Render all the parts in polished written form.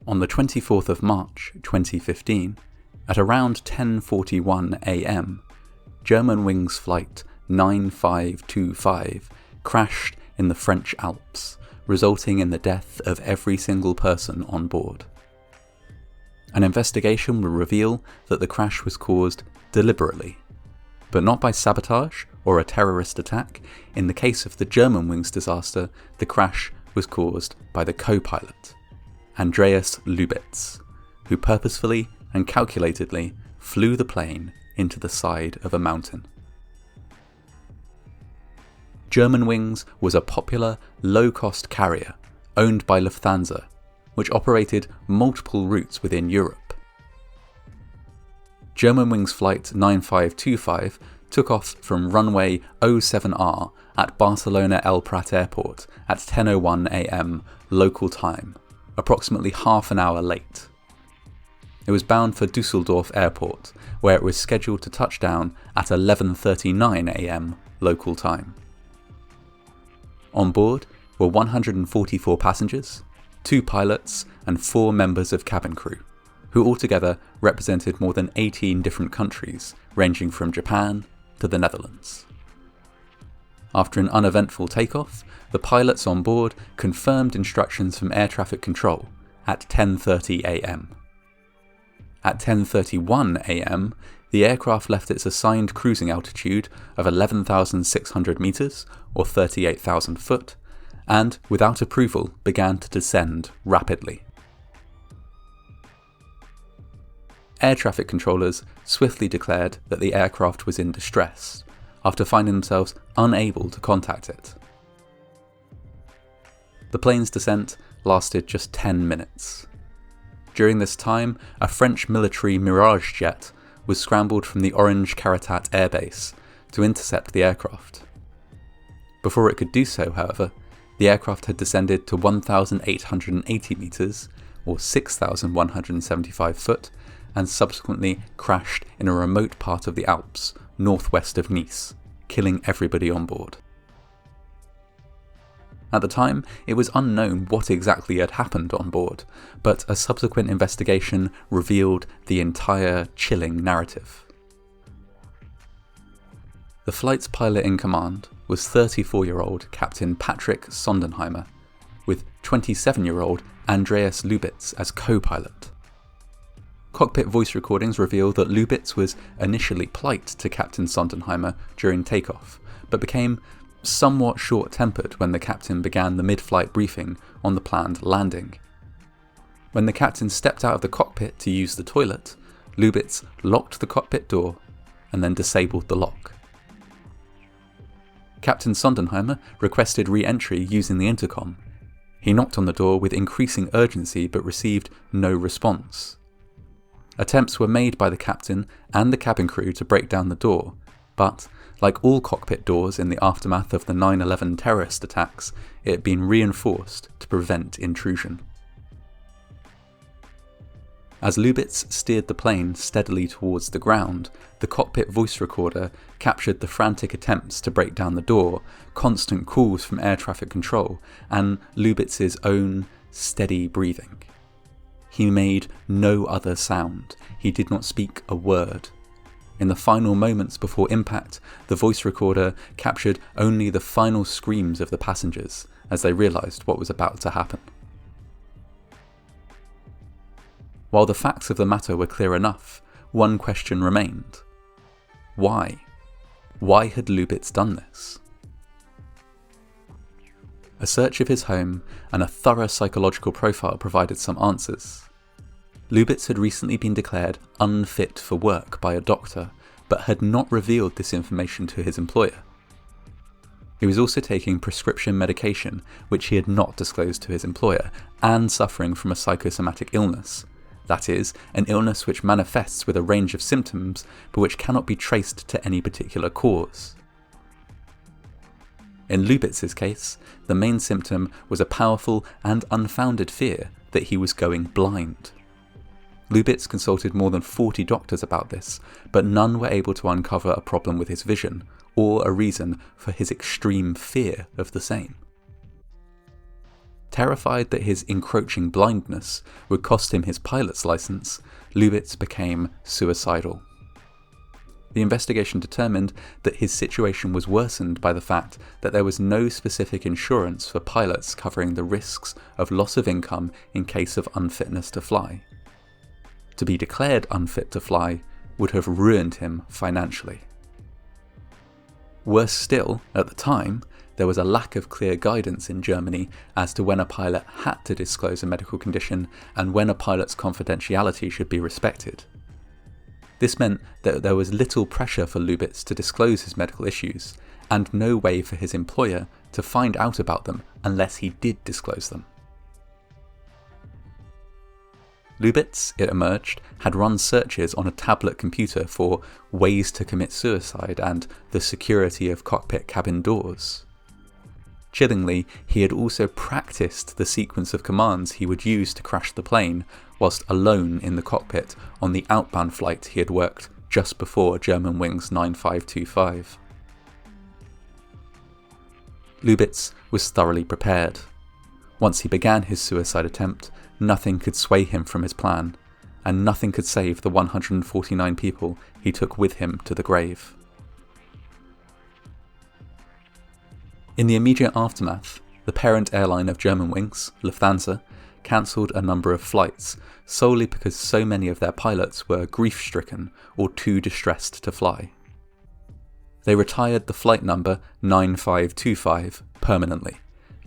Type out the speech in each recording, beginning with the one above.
On the 24th of March 2015, at around 10:41 am, Germanwings flight 9525 crashed in the French Alps, resulting in the death of every single person on board. An investigation will reveal that the crash was caused deliberately, but not by sabotage or a terrorist attack. In the case of the Germanwings disaster, the crash was caused by the co-pilot, Andreas Lubitz, who purposefully and calculatedly flew the plane into the side of a mountain. Germanwings was a popular, low-cost carrier owned by Lufthansa, which operated multiple routes within Europe. Germanwings Flight 9525 took off from runway 07R at Barcelona El Prat Airport at 10:01 am local time, approximately half an hour late. It was bound for Düsseldorf Airport, where it was scheduled to touch down at 11:39 am local time. On board were 144 passengers, 2 pilots and 4 members of cabin crew, who altogether represented more than 18 different countries, ranging from Japan to the Netherlands. After an uneventful takeoff, the pilots on board confirmed instructions from air traffic control at 10:30 am. At 10:31 am, the aircraft left its assigned cruising altitude of 11,600 metres or 38,000 foot, and without approval began to descend rapidly. Air traffic controllers swiftly declared that the aircraft was in distress, after finding themselves unable to contact it. The plane's descent lasted just 10 minutes. During this time, a French military Mirage jet was scrambled from the Orange Caratat airbase to intercept the aircraft. Before it could do so, however, the aircraft had descended to 1,880 metres, or 6,175 foot, and subsequently crashed in a remote part of the Alps, northwest of Nice, killing everybody on board. At the time, it was unknown what exactly had happened on board, but a subsequent investigation revealed the entire chilling narrative. The flight's pilot in command was 34-year-old Captain Patrick Sondenheimer, with 27-year-old Andreas Lubitz as co-pilot. Cockpit voice recordings reveal that Lubitz was initially polite to Captain Sondenheimer during takeoff, but became somewhat short-tempered when the captain began the mid-flight briefing on the planned landing. When the captain stepped out of the cockpit to use the toilet, Lubitz locked the cockpit door and then disabled the lock. Captain Sondenheimer requested re-entry using the intercom. He knocked on the door with increasing urgency but received no response. Attempts were made by the captain and the cabin crew to break down the door, but, like all cockpit doors in the aftermath of the 9/11 terrorist attacks, it had been reinforced to prevent intrusion. As Lubitz steered the plane steadily towards the ground, the cockpit voice recorder captured the frantic attempts to break down the door, constant calls from air traffic control, and Lubitz's own steady breathing. He made no other sound. He did not speak a word. In the final moments before impact, the voice recorder captured only the final screams of the passengers as they realised what was about to happen. While the facts of the matter were clear enough, one question remained. Why? Why had Lubitz done this? A search of his home and a thorough psychological profile provided some answers. Lubitz had recently been declared unfit for work by a doctor, but had not revealed this information to his employer. He was also taking prescription medication, which he had not disclosed to his employer, and suffering from a psychosomatic illness. That is, an illness which manifests with a range of symptoms, but which cannot be traced to any particular cause. In Lubitz's case, the main symptom was a powerful and unfounded fear that he was going blind. Lubitz consulted more than 40 doctors about this, but none were able to uncover a problem with his vision, or a reason for his extreme fear of the same. Terrified that his encroaching blindness would cost him his pilot's license, Lubitz became suicidal. The investigation determined that his situation was worsened by the fact that there was no specific insurance for pilots covering the risks of loss of income in case of unfitness to fly. To be declared unfit to fly would have ruined him financially. Worse still, at the time, there was a lack of clear guidance in Germany as to when a pilot had to disclose a medical condition and when a pilot's confidentiality should be respected. This meant that there was little pressure for Lubitz to disclose his medical issues, and no way for his employer to find out about them unless he did disclose them. Lubitz, it emerged, had run searches on a tablet computer for ways to commit suicide and the security of cockpit cabin doors. Chillingly, he had also practiced the sequence of commands he would use to crash the plane whilst alone in the cockpit on the outbound flight he had worked just before Germanwings 9525. Lubitz was thoroughly prepared. Once he began his suicide attempt, nothing could sway him from his plan, and nothing could save the 149 people he took with him to the grave. In the immediate aftermath, the parent airline of Germanwings, Lufthansa, cancelled a number of flights solely because so many of their pilots were grief-stricken or too distressed to fly. They retired the flight number 9525 permanently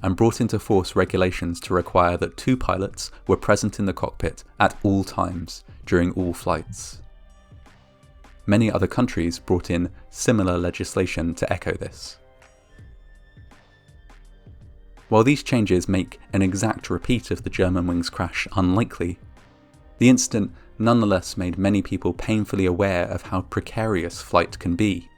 and brought into force regulations to require that 2 pilots were present in the cockpit at all times during all flights. Many other countries brought in similar legislation to echo this. While these changes make an exact repeat of the Germanwings crash unlikely, the incident nonetheless made many people painfully aware of how precarious flight can be.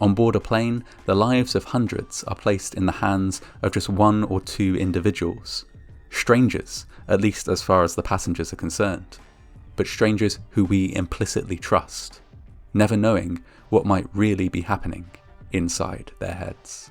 On board a plane, the lives of hundreds are placed in the hands of just 1 or 2 individuals, strangers, at least as far as the passengers are concerned, but strangers who we implicitly trust, never knowing what might really be happening inside their heads.